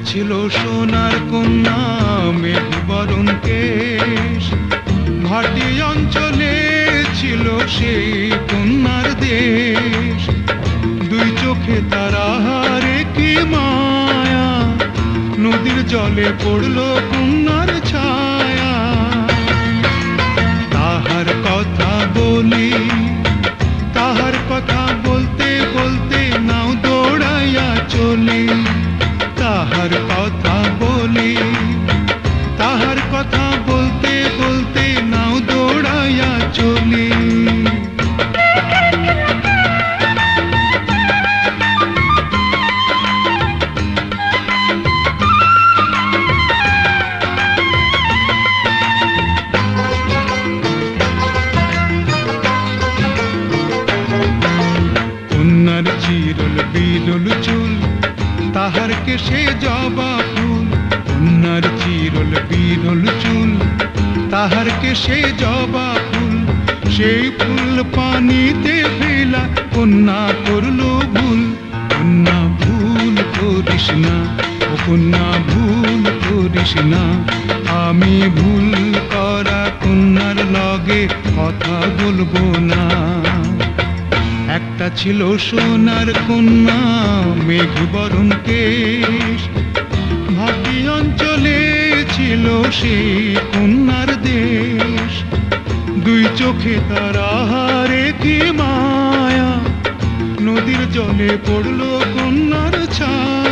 ছিল সোনার কন্যা মেঘ বরণ কেশ, ভাটি অঞ্চলে ছিল সেই কন্যার দেশ। দুই চোখে তারা হারে কি মায়া, নদীর জলে পড়ল কন্যার ছায়া। তাহার কথা বলি, তাহার কথা বলতে বলতে নাও দৌড়াইয়া চলি। তাহার কথা বলি, তাহার কথা বলতে বলতে নাও দৌড়াইয়া চলি। কন্যার চিরল বিরল চুল, তাহার কেশে জবা ফুল। কন্যার চিরল বিরল চুল, তাহার কেশে জবা ফুল। সেই ফুল পানিতে ফেলা কন্যা করল ভুল। কন্যা ভুল করিস না, ও কন্যা ভুল করিস না। আমি ভুল করা কন্যার লগে কথা বলবো না। একটা ছিল সোনার কন্যা মেঘ বরণ কেশ, ভাটি অঞ্চলে ছিল সেই কন্যার দেশ। দুই চোখে তারা হারে কি মায়া, নদীর জলে পড়ল কন্যার ছায়া।